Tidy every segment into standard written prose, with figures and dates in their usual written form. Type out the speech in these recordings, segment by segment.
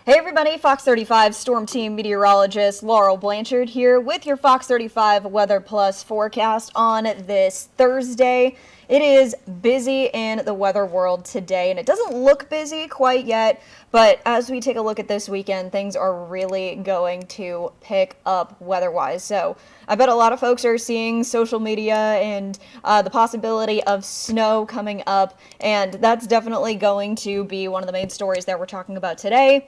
Hey everybody, Fox 35 Storm Team Meteorologist Laurel Blanchard here with your Fox 35 Weather Plus forecast on this Thursday. It is busy in the weather world today, and it doesn't look busy quite yet, but as we take a look at this weekend, things are really going to pick up weather-wise. So I bet a lot of folks are seeing social media and the possibility of snow coming up, and that's definitely going to be one of the main stories that we're talking about today.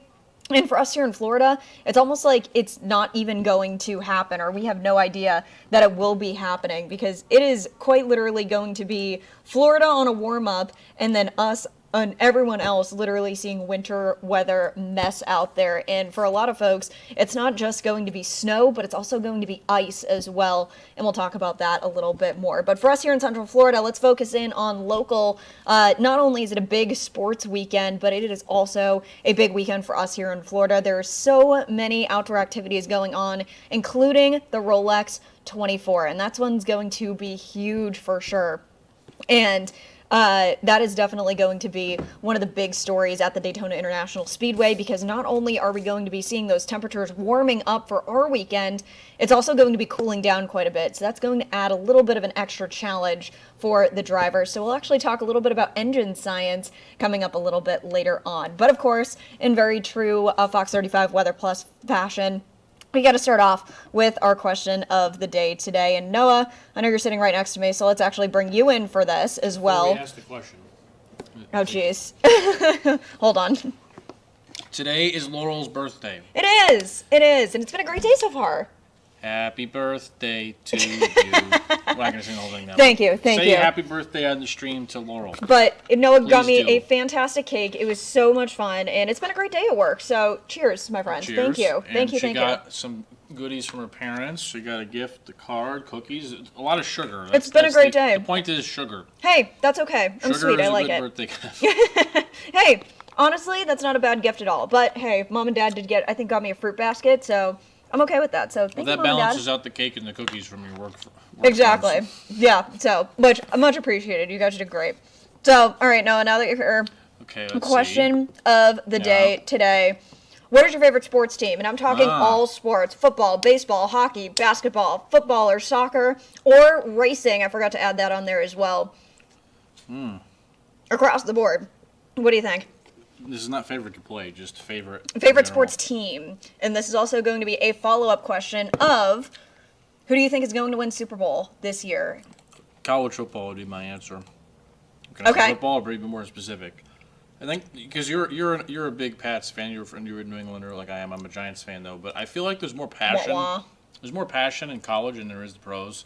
And for us here in Florida, it's almost like it's not even going to happen, or we have no idea that it will be happening, because it is quite literally going to be Florida on a warm-up and then us and everyone else literally seeing winter weather mess out there. And for a lot of folks, it's not just going to be snow, but it's also going to be ice as well. And we'll talk about that a little bit more. But for us here in Central Florida, let's focus in on local. Not only is it a big sports weekend, but it is also a big weekend for us here in Florida. There are so many outdoor activities going on, including the Rolex 24. And that's one's going to be huge for sure. And that is definitely going to be one of the big stories at the Daytona International Speedway, because not only are we going to be seeing those temperatures warming up for our weekend, it's also going to be cooling down quite a bit. So that's going to add a little bit of an extra challenge for the drivers. So we'll actually talk a little bit about engine science coming up a little bit later on. But of course, in very true Fox 35 Weather Plus fashion, we got to start off with our question of the day today. And Noah, I know you're sitting right next to me, so let's actually bring you in for this as well. Ask the question. Oh, jeez. Hold on. Today is Laurel's birthday. It is. It is. And it's been a great day so far. Happy birthday to you. I'm not going to sing the whole thing now. Thank you. Thank you. Say happy birthday on the stream to Laurel. But Noah got me do. a fantastic cake. It was so much fun, and it's been a great day at work. So cheers, my friends. Cheers. Thank you. And Thank you. she Thank got you. some goodies from her parents. She got a gift, a card, cookies, a lot of sugar. It's been a great day. The point is sugar. Hey, that's okay. I'm Sugar sweet. is I a like good it. birthday gift. Hey, honestly, that's not a bad gift at all. But hey, Mom and Dad got me a fruit basket, so I'm okay with that. So thank you, That Mom and Dad. balances out the cake and the cookies from your work. Exactly. friends. Yeah. So much appreciated. You guys did great. So all right, Noah. Now that you're here, Okay, let's question of the day today. What is your favorite sports team? And I'm talking all sports: football, baseball, hockey, basketball, football or soccer, or racing. I forgot to add that on there as well. Across the board. What do you think? This is not favorite to play, just favorite. Favorite sports team. And this is also going to be a follow-up question of, who do you think is going to win Super Bowl this year? College football would be my answer. Can I say Okay. football, or be more specific? I think because you're a big Pats fan. You're a New Englander like I am. I'm a Giants fan though, but I feel like there's more passion. Wah-wah. There's more passion in college than there is the pros.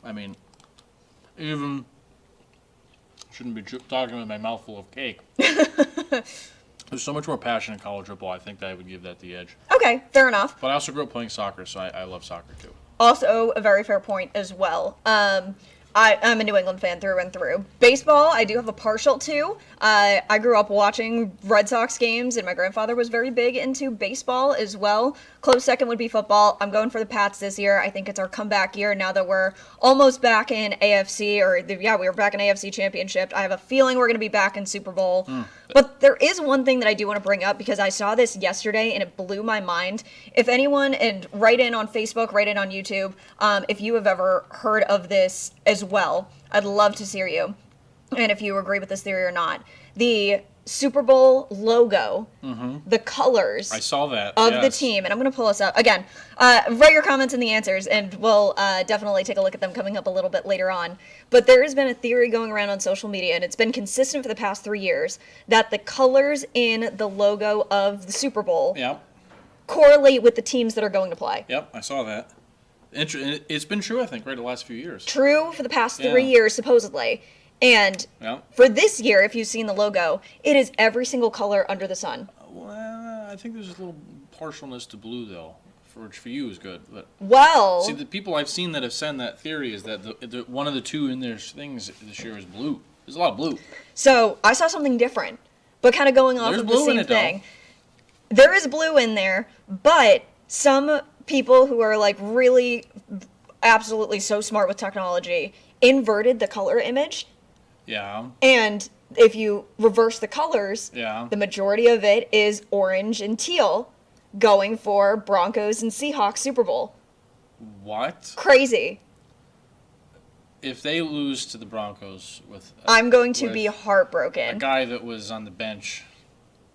I mean, even shouldn't be talking with my mouth full of cake. There's so much more passion in college football. I think that I would give that the edge. Okay, fair enough. But I also grew up playing soccer, so I love soccer too. Also, a very fair point as well. I'm a New England fan through and through. Baseball, I do have a partial to. I grew up watching Red Sox games, and my grandfather was very big into baseball as well. Close second would be football. I'm going for the Pats this year. I think it's our comeback year now that we're almost back in AFC, we were back in AFC Championship. I have a feeling we're going to be back in Super Bowl. But there is one thing that I do want to bring up, because I saw this yesterday and it blew my mind. If anyone, and write in on Facebook, write in on YouTube, if you have ever heard of this as well, I'd love to hear you. And if you agree with this theory or not. The Super Bowl logo, the colors I saw that of the team, and I'm going to pull this up. Again, write your comments and the answers, and we'll definitely take a look at them coming up a little bit later on. But there has been a theory going around on social media, and it's been consistent for the past 3 years, that the colors in the logo of the Super Bowl correlate with the teams that are going to play. Yep, I saw that. It's been true, I think, right, the last few years. True for the past 3 years, supposedly. And for this year, if you've seen the logo, it is every single color under the sun. Well, I think there's a little partialness to blue, though, which for you is good. But well, see, the people I've seen that have said that theory is that the one of the two in their things this year is blue. There's a lot of blue. So I saw something different, but kind of going off of the same thing. There is blue in there, but some people who are like really absolutely so smart with technology inverted the color image. Yeah. And if you reverse the colors, Yeah. the majority of it is orange and teal, going for Broncos and Seahawks Super Bowl. What? Crazy. If they lose to the Broncos with I'm going to be a heartbroken. guy that was on the bench,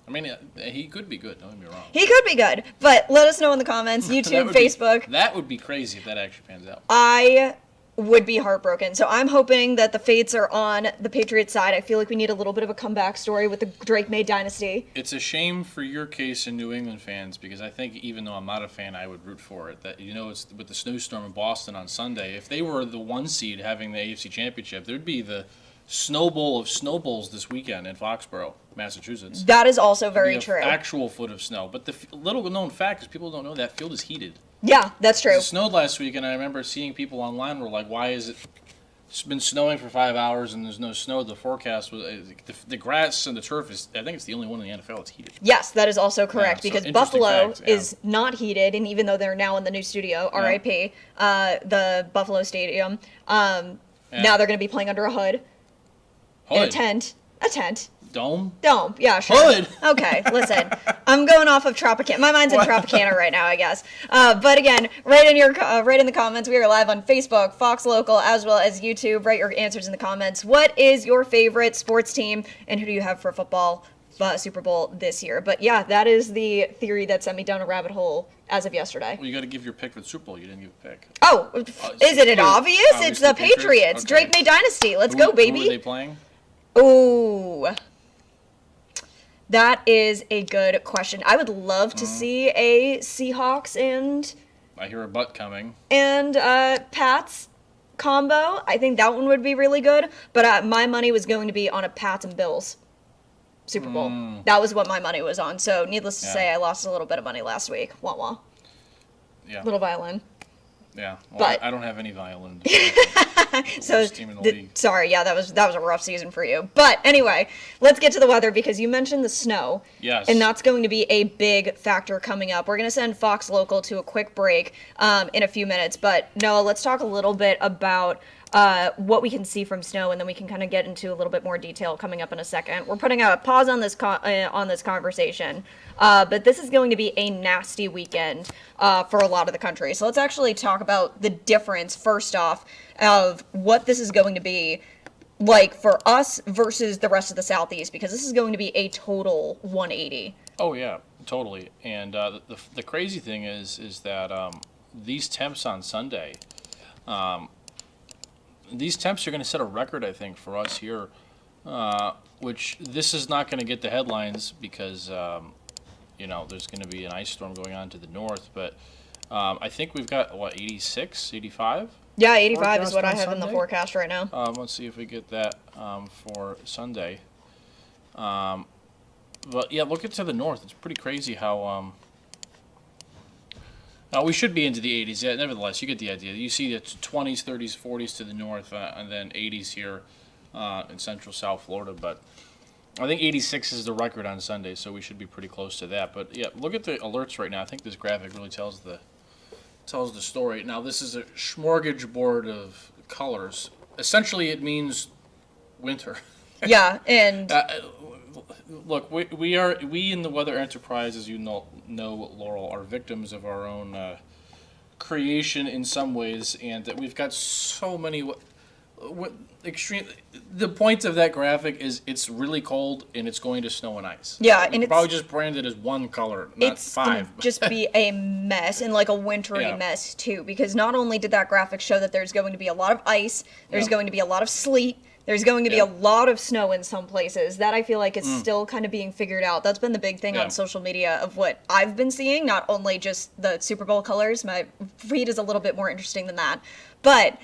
I mean, he could be good. Don't get me wrong. He could be good, but let us know in the comments, YouTube, Facebook. That would be crazy if that actually pans out. I would be heartbroken. So I'm hoping that the fates are on the Patriots side. I feel like we need a little bit of a comeback story with the Drake May dynasty. It's a shame for your case in New England fans, because I think even though I'm not a fan, I would root for it. That, you know, it's with the snowstorm in Boston on Sunday. If they were the 1 seed having the AFC Championship, there'd be the Snow Bowl of snowballs this weekend in Foxborough, Massachusetts. That is also very There'd be true. Actual foot of snow. But the little known fact is people don't know that field is heated. Yeah, that's true. It snowed last week, and I remember seeing people online were like, "Why is it? It's been snowing for 5 hours and there's no snow." The forecast was the grass and the turf is. I think it's the only one in the NFL that's heated. Yes, that is also correct, Yeah, so because interesting Buffalo fact, yeah. is not heated, and even though they're now in the new studio, RIP, the Buffalo Stadium, now they're going to be playing under a hood. In a tent. A tent. Dome? Dome. Yeah, sure. Hood. Okay, listen. I'm going off of Tropicana. My mind's in Tropicana right now, I guess. But again, write in the comments. We are live on Facebook, Fox Local, as well as YouTube. Write your answers in the comments. What is your favorite sports team, and who do you have for football Super Bowl this year? But yeah, that is the theory that sent me down a rabbit hole as of yesterday. Well, you got to give your pick for the Super Bowl. You didn't give a pick. Oh, isn't it obvious? It's the Patriots. Okay. Drake May dynasty. Let's go, baby. Who are they playing? Ooh. That is a good question. I would love to see a Seahawks and I hear a butt coming. Pats combo. I think that one would be really good. But my money was going to be on a Pats and Bills Super Bowl. That was what my money was on. So needless to say, I lost a little bit of money last week. Wah wah. Yeah. Little violin. Yeah. Well, But I don't have any violin. So team in the league. sorry, yeah, that was a rough season for you. But anyway, let's get to the weather, because you mentioned the snow. Yes. And that's going to be a big factor coming up. We're going to send Fox Local to a quick break in a few minutes. But Noah, let's talk a little bit about what we can see from snow, and then we can kind of get into a little bit more detail coming up in a second. We're putting a pause on this conversation, but this is going to be a nasty weekend for a lot of the country. So let's actually talk about the difference, first off, of what this is going to be like for us versus the rest of the Southeast, because this is going to be a total 180. Oh yeah, totally. And the crazy thing is that these temps on Sunday, these temps are going to set a record, I think, for us here. Which this is not going to get the headlines because there's going to be an ice storm going on to the north. But I think we've got 86, 85. Yeah, 85 is Forecast what I on have in the Sunday? forecast right now. Let's see if we get that for Sunday. But yeah, look to the north. It's pretty crazy how. We should be into the 80s. Yeah, nevertheless, you get the idea. You see the 20s, 30s, 40s to the north, and then 80s here in central South Florida. But I think 86 is the record on Sunday, so we should be pretty close to that. But yeah, look at the alerts right now. I think this graphic really tells the story. Now, this is a smorgasbord of colors. Essentially, it means winter. Yeah, and Look, we in the Weather Enterprise, as you know, Laurel, are victims of our own creation in some ways, and that we've got so many extreme. The point of that graphic is it's really cold and it's going to snow and ice. Yeah, and it's probably just branded as one color, not it's five. gonna just be a mess, and like a wintry Yeah. mess too, because not only did that graphic show that there's going to be a lot of ice, there's Yeah. going to be a lot of sleet, there's going to be Yeah. a lot of snow in some places. That I feel like is still kind of being figured out. That's been the big thing Yeah. on social media of what I've been seeing, not only just the Super Bowl colors. My feed is a little bit more interesting than that. But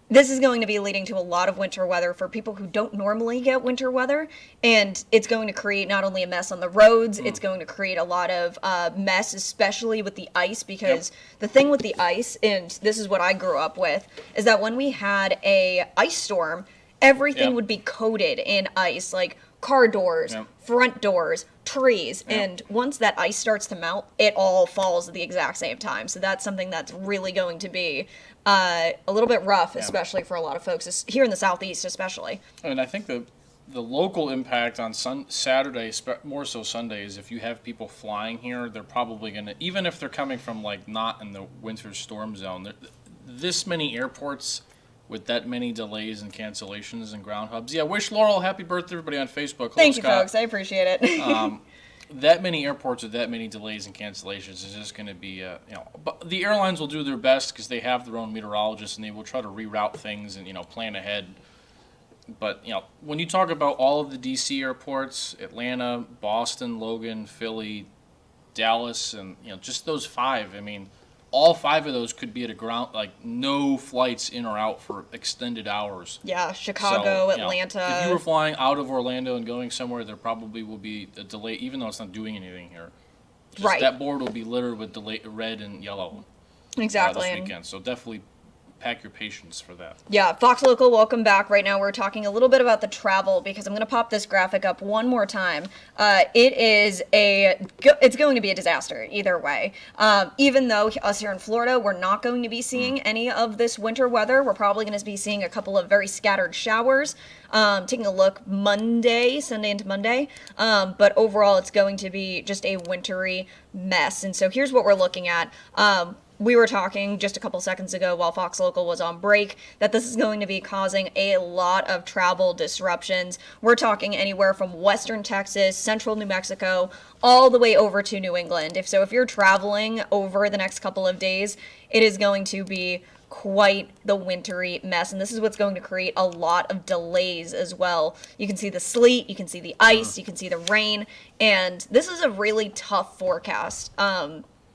this is going to be leading to a lot of winter weather for people who don't normally get winter weather, and it's going to create not only a mess on the roads, it's going to create a lot of mess, especially with the ice, because the thing with the ice, and this is what I grew up with, is that when we had a ice storm, everything Yep. would be coated in ice, like car doors, Yep. front doors, trees, and once that ice starts to melt, it all falls at the exact same time. So that's something that's really going to be a little bit rough, especially for a lot of folks here in the Southeast, especially. And I think that the local impact on Saturday, more so Sunday, is if you have people flying here, they're probably going to, even if they're coming from like not in the winter storm zone, this many airports with that many delays and cancellations and ground hubs. Yeah, wish Laurel happy birthday, everybody on Facebook. Hello, Thank you, Scott. folks. I appreciate it. That many airports with that many delays and cancellations is just going to be, but the airlines will do their best because they have their own meteorologists and they will try to reroute things and, plan ahead. But, when you talk about all of the D.C. airports, Atlanta, Boston, Logan, Philly, Dallas, and, just those 5, I mean, all 5 of those could be at a ground, like no flights in or out for extended hours. Yeah, Chicago, So, Atlanta. if you were flying out of Orlando and going somewhere, there probably will be a delay, even though it's not doing anything here. Right. That board will be littered with red and yellow Exactly. this weekend. So definitely pack your patience for that. Yeah, Fox Local, welcome back. Right now we're talking a little bit about the travel because I'm going to pop this graphic up one more time. It's going to be a disaster either way. Even though us here in Florida, we're not going to be seeing any of this winter weather. We're probably going to be seeing a couple of very scattered showers. Taking a look Sunday into Monday. But overall, it's going to be just a wintry mess. And so here's what we're looking at. We were talking just a couple seconds ago while Fox Local was on break that this is going to be causing a lot of travel disruptions. We're talking anywhere from western Texas, central New Mexico, all the way over to New England. If you're traveling over the next couple of days, it is going to be quite the wintry mess, and this is what's going to create a lot of delays as well. You can see the sleet, you can see the ice, you can see the rain, and this is a really tough forecast.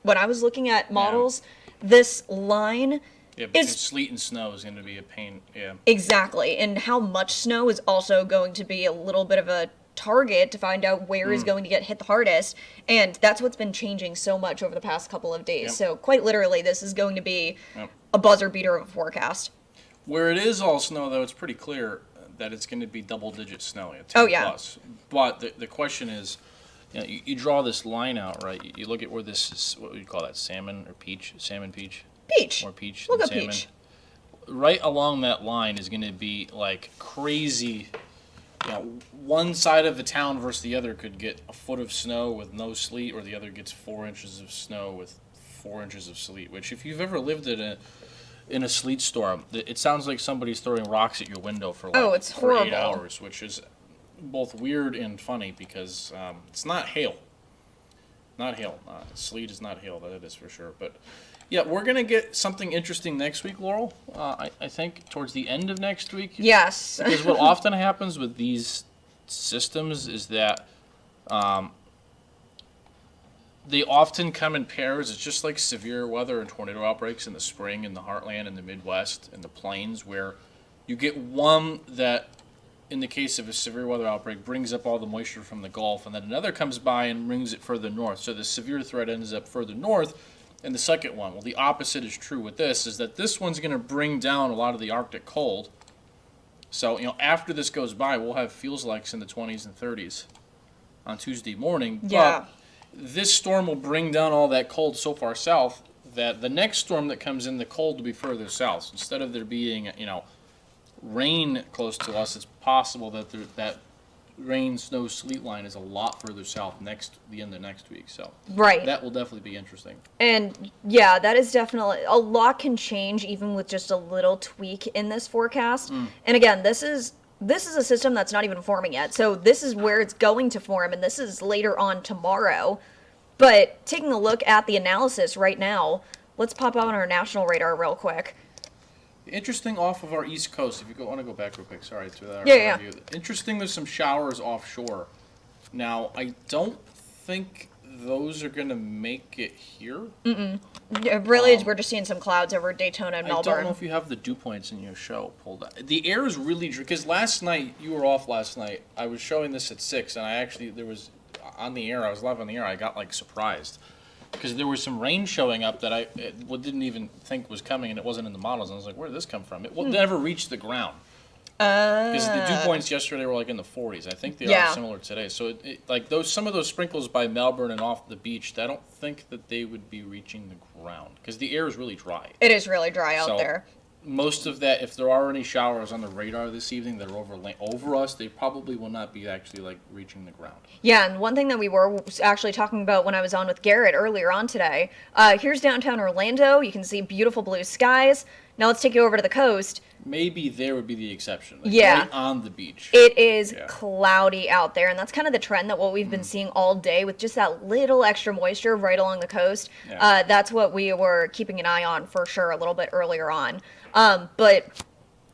When I was looking at models, this line is sleet and snow is going to be a pain. Yeah, exactly, and how much snow is also going to be a little bit of a target to find out where is going to get hit the hardest, and that's what's been changing so much over the past couple of days. So quite literally, this is going to be a buzzer beater of a forecast. Where it is all snow, though, it's pretty clear that it's going to be double-digit snow. 10 plus. But the question is, you draw this line out, right? You look at where this is, what would you call that, salmon or peach? Salmon, peach? Peach. More peach We'll than go salmon. peach. Right along that line is going to be like crazy. One side of the town versus the other could get a foot of snow with no sleet, or the other gets 4 inches of snow with 4 inches of sleet. Which, if you've ever lived in a sleet storm, it sounds like somebody's throwing rocks at your window for it's horrible. 8 hours, which is both weird and funny because it's not hail. Not hail. Sleet is not hail, that is for sure. But yeah, we're going to get something interesting next week, Laurel. I think towards the end of next week. Yes. Because what often happens with these systems is that they often come in pairs. It's just like severe weather and tornado outbreaks in the spring in the heartland and the Midwest and the plains, where you get one that, in the case of a severe weather outbreak, brings up all the moisture from the Gulf, and then another comes by and brings it further north. So the severe threat ends up further north, and the second one. Well, the opposite is true with this, is that this one's going to bring down a lot of the Arctic cold. So, after this goes by, we'll have feels likes in the 20s and 30s on Tuesday morning. Yeah. But this storm will bring down all that cold so far south that the next storm that comes in, the cold will be further south. So instead of there being, rain close to us, it's possible that that rain, snow, sleet line is a lot further south the end of next week. So that will definitely be interesting. And yeah, that is definitely, a lot can change even with just a little tweak in this forecast. And again, this is a system that's not even forming yet. So this is where it's going to form, and this is later on tomorrow. But taking a look at the analysis right now, let's pop out on our national radar real quick. Interesting off of our east coast. If you want to go back real quick, sorry to that. Yeah. Interesting, there's some showers offshore. Now, I don't think those are going to make it here. Really, we're just seeing some clouds over Daytona and Melbourne. I don't know if you have the dew points in your show pulled out. The air is really, because last night, you were off last night. I was showing this at 6, and I was live on the air, I got surprised. Because there was some rain showing up that I didn't even think was coming, and it wasn't in the models. And I was like, where did this come from? It never reached the ground. Because the dew points yesterday were in the 40s. I think they are similar today. So some of those sprinkles by Melbourne and off the beach, I don't think that they would be reaching the ground because the air is really dry. It is really dry out there. most of that, if there are any showers on the radar this evening that are over us, they probably will not be actually like reaching the ground. Yeah, and one thing that we were actually talking about when I was on with Garrett earlier on today, here's downtown Orlando. You can see beautiful blue skies. Now let's take you over to the coast. Maybe there would be the exception. Like Yeah. Right on the beach. It is Yeah. cloudy out there, and that's kind of the trend that what we've been seeing all day with just that little extra moisture right along the coast. Yeah. That's what we were keeping an eye on for sure a little bit earlier on. But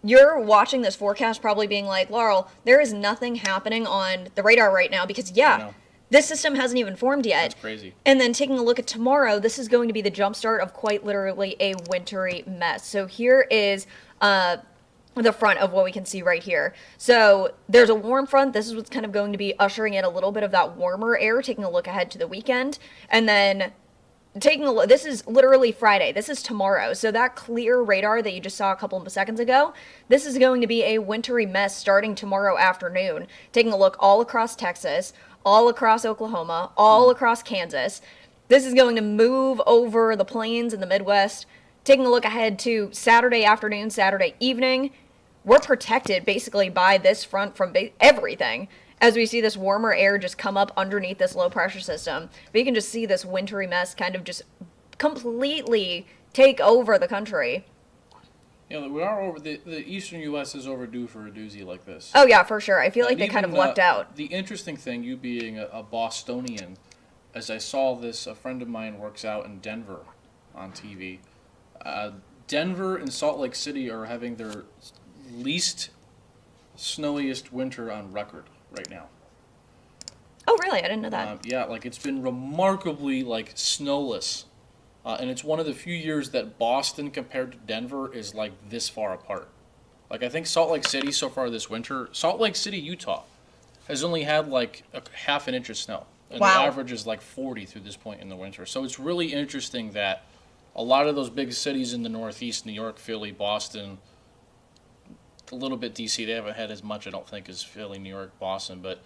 you're watching this forecast probably being like, Laurel, there is nothing happening on the radar right now because, I yeah, know. this system hasn't even formed yet. That's crazy. And then taking a look at tomorrow, this is going to be the jumpstart of quite literally a wintry mess. So here is the front of what we can see right here. So there's a warm front. This is what's kind of going to be ushering in a little bit of that warmer air, taking a look ahead to the weekend. And then taking a look, this is literally Friday. This is tomorrow. So that clear radar that you just saw a couple of seconds ago, this is going to be a wintry mess starting tomorrow afternoon. Taking a look all across Texas, all across Oklahoma, all across Kansas. This is going to move over the plains in the Midwest. Taking a look ahead to Saturday afternoon, Saturday evening. We're protected basically by this front from everything as we see this warmer air just come up underneath this low pressure system. But you can just see this wintry mess kind of just completely take over the country. You know, we are over the eastern U.S. is overdue for a doozy like this. Oh yeah, for sure. I feel like And they kind of even, lucked out. The interesting thing, you being a Bostonian, as I saw this, a friend of mine works out in Denver on TV. Denver and Salt Lake City are having their least snowiest winter on record right now. Oh really? I didn't know that. Yeah, like it's been remarkably like snowless, and it's one of the few years that Boston compared to Denver is like this far apart. Like I think Salt Lake City so far this winter, Salt Lake City, Utah, has only had like a half an inch of snow, and Wow. the average is like 40 through this point in the winter. So it's really interesting that a lot of those big cities in the Northeast, New York, Philly, Boston, a little bit DC, they haven't had as much, I don't think, as Philly, New York, Boston, but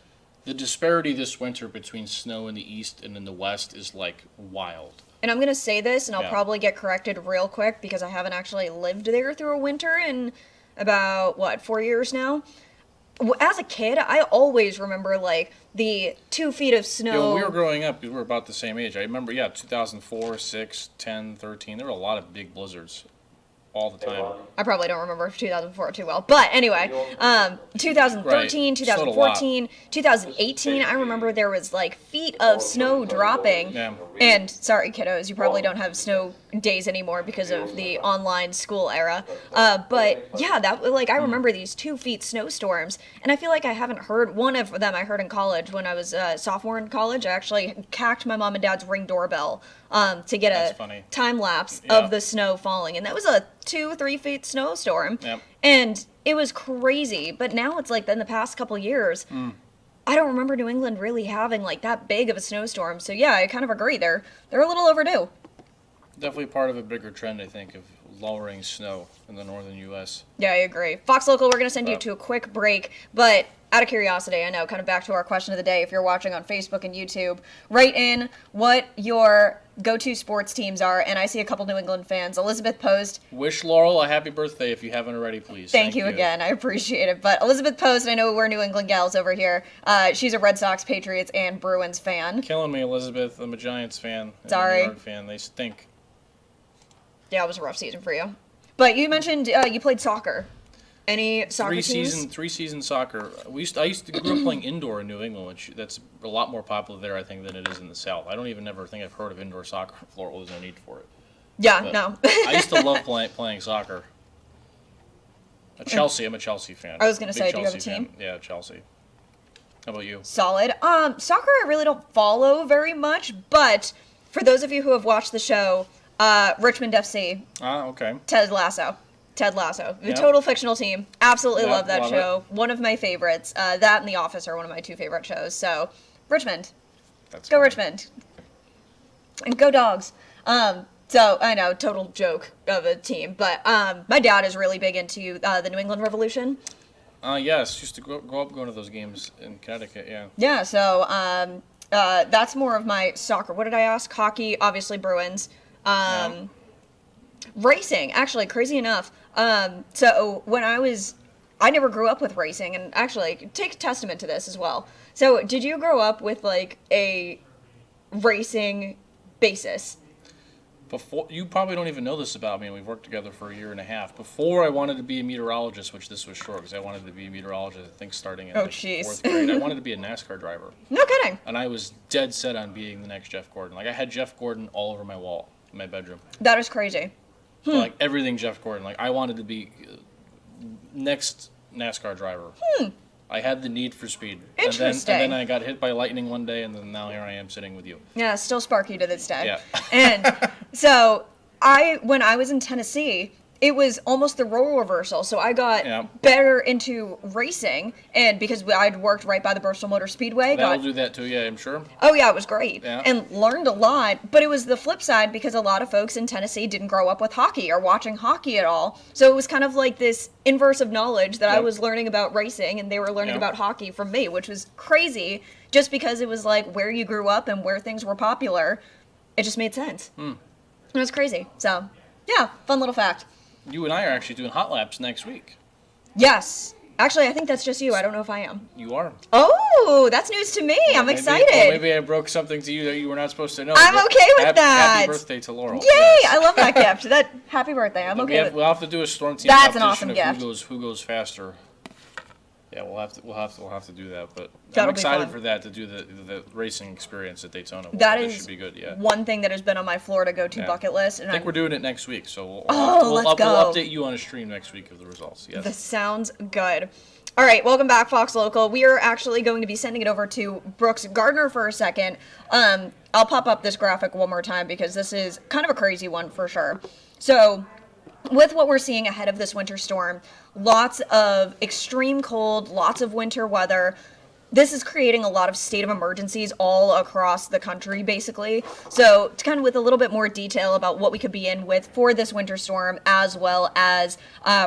the disparity this winter between snow in the east and in the west is like wild. And I'm going to say this, and I'll Yeah. probably get corrected real quick because I haven't actually lived there through a winter in about, 4 years now. As a kid, I always remember, like, the 2 feet of snow. You know, when we were growing up, we were about the same age. I remember, 2004, 6, 10, 13, there were a lot of big blizzards all the time. I probably don't remember 2004 too well. But anyway, 2013, Right. 2014, 2018, I remember there was like feet of snow dropping. Yeah. And sorry, kiddos, you probably don't have snow days anymore because of the online school era. But yeah, I remember these 2 feet snowstorms. And I feel like I haven't heard one of them. I heard in college when I was a sophomore in college. I actually hacked my mom and dad's Ring doorbell to get That's a funny. time lapse Yeah. of the snow falling. And that was a 2-3 feet snowstorm. Yep. And it was crazy. But now it's like in the past couple years, I don't remember New England really having like that big of a snowstorm. So yeah, I kind of agree. They're a little overdue. Definitely part of a bigger trend, I think, of lowering snow in the northern U.S. Yeah, I agree. Fox Local, we're going to send you Wow. to a quick break, but out of curiosity, I know, kind of back to our question of the day, if you're watching on Facebook and YouTube, write in what your go-to sports teams are, and I see a couple New England fans. Elizabeth Post, Wish Laurel a happy birthday if you haven't already, please. thank you again. I appreciate it. But Elizabeth Post, I know we're New England gals over here. She's a Red Sox, Patriots, and Bruins fan. Killing me, Elizabeth. I'm a Giants fan. and Sorry. a New York fan. They stink. Yeah, it was a rough season for you. But you mentioned you played soccer. Any soccer teams? Three season soccer. I used to grow up playing indoor in New England, which that's a lot more popular there, I think, than it is in the South. I don't even ever think I've heard of indoor soccer in Florida. There's no need for it. Yeah, But no. I used to love playing soccer. I'm a Chelsea fan. I was gonna Big say, do you have a Chelsea fan. team? Yeah, Chelsea. How about you? Solid. Soccer I really don't follow very much, but for those of you who have watched the show, Richmond FC, Ah, okay. Ted Lasso. The Yep. total fictional team. Absolutely Yep, love that love show. One of my favorites. That and The Office are one of my two favorite shows. So, Richmond. That's Go fine. Richmond. And go Dogs. So, I know, total joke of a team. But my dad is really big into the New England Revolution. Yes, used to grow up going to those games in Connecticut, yeah. Yeah, so that's more of my soccer. What did I ask? Hockey, obviously Bruins. Yeah. Racing, actually, crazy enough, So when I never grew up with racing, and actually take testament to this as well. So did you grow up with like a racing basis? Before, you probably don't even know this about me, and we've worked together for a year and a half. Before I wanted to be a meteorologist, which this was short because I wanted to be a meteorologist, I think starting in like fourth grade. I wanted to be a NASCAR driver. No kidding. And I was dead set on being the next Jeff Gordon. Like, I had Jeff Gordon all over my wall in my bedroom. That is crazy. So, like, everything Jeff Gordon. Like, I wanted to be next NASCAR driver. I had the need for speed. Interesting. And then I got hit by lightning one day, and then now here I am sitting with you. Yeah, still spark you to this day. Yeah. And so when I was in Tennessee, it was almost the role reversal. So I got better into racing, and because I'd worked right by the Bristol Motor Speedway. That'll do that too, yeah, I'm sure. Oh yeah, it was great. Yeah. And learned a lot, but it was the flip side because a lot of folks in Tennessee didn't grow up with hockey or watching hockey at all. So it was kind of like this inverse of knowledge that I was learning about racing and they were learning about hockey from me, which was crazy just because it was like where you grew up and where things were popular. It just made sense. It was crazy. So yeah, fun little fact. You and I are actually doing hot laps next week. Yes. Actually, I think that's just you. I don't know if I am. You are. Oh, that's news to me. I'm excited. Well, maybe I broke something to you that you were not supposed to know. I'm okay with that. Happy birthday to Laurel. Yay! Yes. I love that gift. Happy birthday. I'm okay with it. We'll have to do a storm team That's an competition awesome of gift. who goes faster. Yeah, we'll have to do that. But That'll I'm be excited fun. for that to do the racing experience at Daytona. That It is should be good. Yeah. one thing that has been on my Florida go-to bucket list. And I think we're doing it next week, so we'll let's go. update you on a stream next week of the results. Yes. This sounds good. All right, welcome back, Fox Local. We are actually going to be sending it over to Brooks Gardner for a second. I'll pop up this graphic one more time because this is kind of a crazy one for sure. So with what we're seeing ahead of this winter storm, lots of extreme cold, lots of winter weather. This is creating a lot of state of emergencies all across the country, basically. So, to kind of with a little bit more detail about what we could be in with for this winter storm, as well as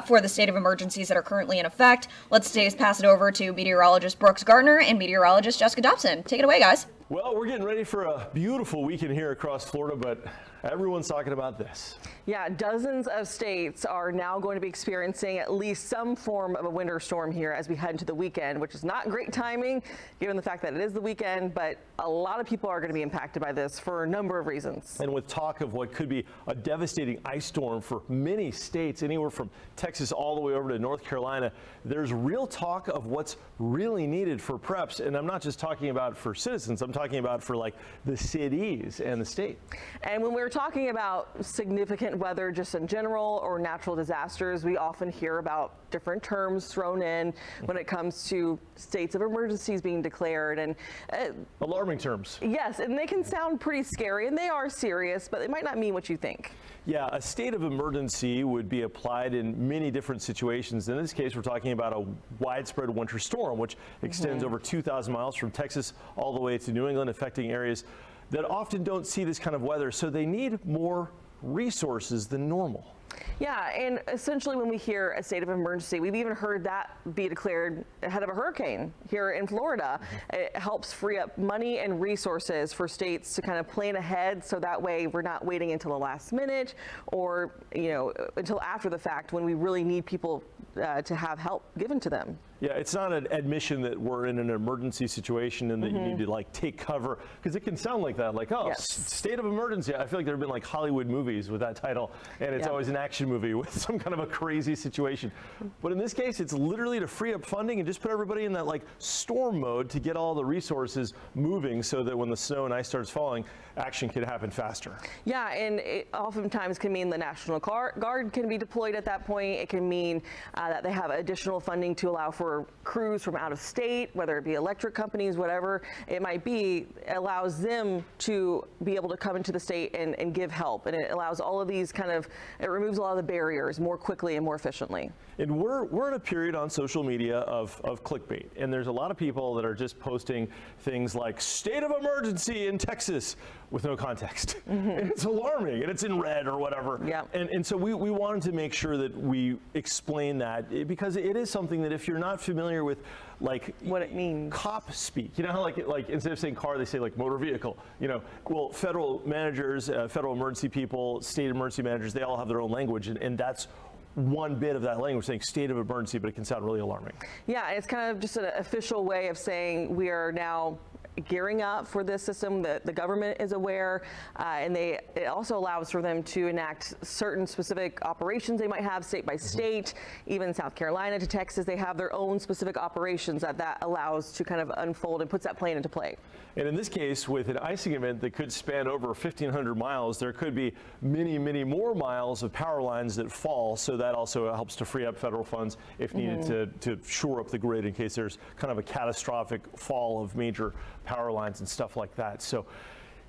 for the state of emergencies that are currently in effect, let's pass it over to meteorologist Brooks Gardner and meteorologist Jessica Dobson. Take it away, guys. Well, we're getting ready for a beautiful weekend here across Florida, but everyone's talking about this. Yeah, dozens of states are now going to be experiencing at least some form of a winter storm here as we head into the weekend, which is not great timing given the fact that it is the weekend, but a lot of people are going to be impacted by this for a number of reasons. And with talk of what could be a devastating ice storm for many states, anywhere from Texas all the way over to North Carolina, there's real talk of what's really needed for preps. And I'm not just talking about for citizens, I'm talking about for like the cities and the state. And when we're talking about significant weather just in general or natural disasters, we often hear about different terms thrown in when it comes to states of emergencies being declared and alarming terms. Yes, and they can sound pretty scary and they are serious, but they might not mean what you think. Yeah, a state of emergency would be applied in many different situations. In this case, we're talking about a widespread winter storm, which extends over 2,000 miles from Texas all the way to New England, affecting areas that often don't see this kind of weather. So they need more resources than normal. Yeah, and essentially when we hear a state of emergency, we've even heard that be declared ahead of a hurricane here in Florida. It helps free up money and resources for states to kind of plan ahead, so that way we're not waiting until the last minute or, until after the fact when we really need people to have help given to them. Yeah, it's not an admission that we're in an emergency situation and that you need to like take cover, because it can sound like that, like, oh, Yes. State of emergency. I feel like there have been like Hollywood movies with that title, and it's always an action movie with some kind of a crazy situation. But in this case, it's literally to free up funding and just put everybody in that like storm mode to get all the resources moving so that when the snow and ice starts falling, action can happen faster. Yeah, and it oftentimes can mean the National Guard can be deployed at that point. It can mean that they have additional funding to allow for crews from out of state, whether it be electric companies, whatever it might be, allows them to be able to come into the state and give help. And it allows all of these it removes a lot of the barriers more quickly and more efficiently. And we're in a period on social media of clickbait, and there's a lot of people that are just posting things like state of emergency in Texas with no context. And it's alarming, and it's in red or whatever. Yeah. And so we wanted to make sure that we explain that, because it is something that if you're not familiar with like what it means, cop speak, you know how like instead of saying car, they say like motor vehicle, well, federal managers, federal emergency people, state emergency managers, they all have their own language, and that's one bit of that language saying state of emergency, but it can sound really alarming. Yeah, it's kind of just an official way of saying we are now gearing up for this system. The government is aware, and it also allows for them to enact certain specific operations they might have state by state. Even South Carolina to Texas, they have their own specific operations that allows to kind of unfold and puts that plan into play. And in this case, with an icing event that could span over 1,500 miles, there could be many, many more miles of power lines that fall. So that also helps to free up federal funds if needed to shore up the grid in case there's kind of a catastrophic fall of major power lines and stuff like that. So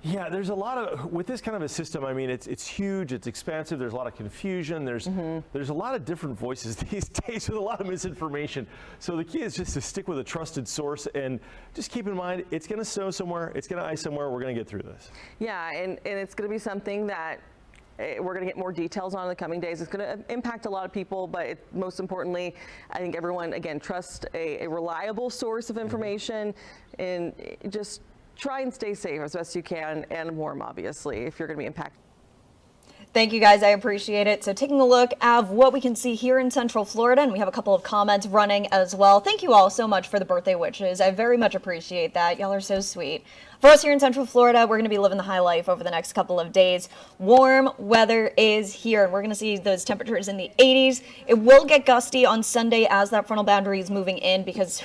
yeah, there's a lot of, with this kind of a system, I mean, it's huge, it's expansive, there's a lot of confusion, there's a lot of different voices these days with a lot of misinformation. So the key is just to stick with a trusted source and just keep in mind, it's gonna snow somewhere, it's gonna ice somewhere, we're gonna get through this. Yeah, and it's gonna be something that we're going to get more details on in the coming days. It's going to impact a lot of people, but most importantly, I think everyone, again, trust a reliable source of information and just try and stay safe as best you can and warm, obviously, if you're going to be impacted. Thank you guys, I appreciate it. So taking a look at what we can see here in Central Florida, and we have a couple of comments running as well. Thank you all so much for the birthday wishes. I very much appreciate that. Y'all are so sweet. For us here in Central Florida, we're going to be living the high life over the next couple of days. Warm weather is here, and we're going to see those temperatures in the 80s. It will get gusty on Sunday as that frontal boundary is moving in because,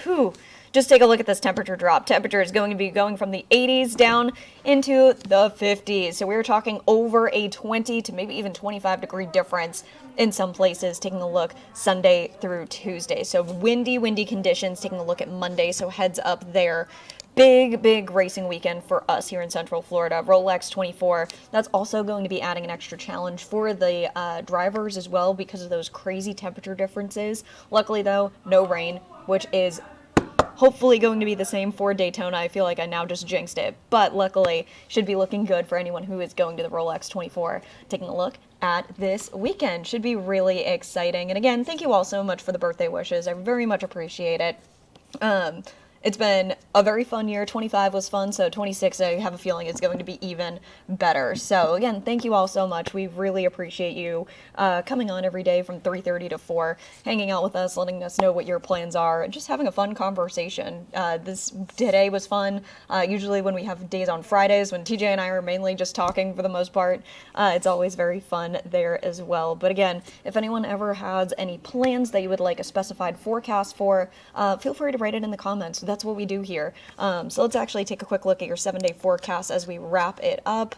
just take a look at this temperature drop. Temperature is going to be going from the 80s down into the 50s. So we're talking over a 20 to maybe even 25 degree difference in some places, taking a look Sunday through Tuesday. So windy conditions, taking a look at Monday. So heads up there. Big racing weekend for us here in Central Florida. Rolex 24. That's also going to be adding an extra challenge for the drivers as well because of those crazy temperature differences. Luckily though, no rain, which is hopefully going to be the same for Daytona. I feel like I now just jinxed it, but luckily should be looking good for anyone who is going to the Rolex 24. Taking a look at this weekend should be really exciting. And again, thank you all so much for the birthday wishes. I very much appreciate it. It's been a very fun year. 25 was fun, so 26, I have a feeling it's going to be even better. So again, thank you all so much. We really appreciate you coming on every day from 3:30 to 4, hanging out with us, letting us know what your plans are, and just having a fun conversation. Today was fun. Usually when we have days on Fridays, when TJ and I are mainly just talking for the most part, it's always very fun there as well. But again, if anyone ever has any plans that you would like a specified forecast for, feel free to write it in the comments. That's what we do here. So let's actually take a quick look at your 7-day forecast as we wrap it up.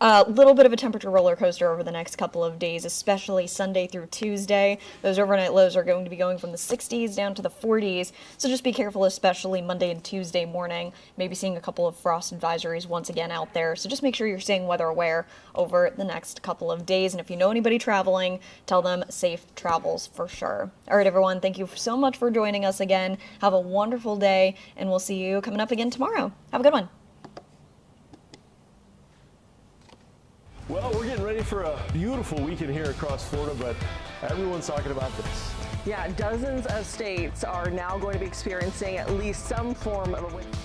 A little bit of a temperature roller coaster over the next couple of days, especially Sunday through Tuesday. Those overnight lows are going to be going from the 60s down to the 40s, so just be careful, especially Monday and Tuesday morning. Maybe seeing a couple of frost advisories once again out there, so just make sure you're staying weather aware over the next couple of days. And if you know anybody traveling, tell them safe travels for sure. All right, everyone, thank you so much for joining us again. Have a wonderful day, and we'll see you coming up again tomorrow. Have a good one. Well, we're getting ready for a beautiful weekend here across Florida, but everyone's talking about this. Yeah, dozens of states are now going to be experiencing at least some form of a winter.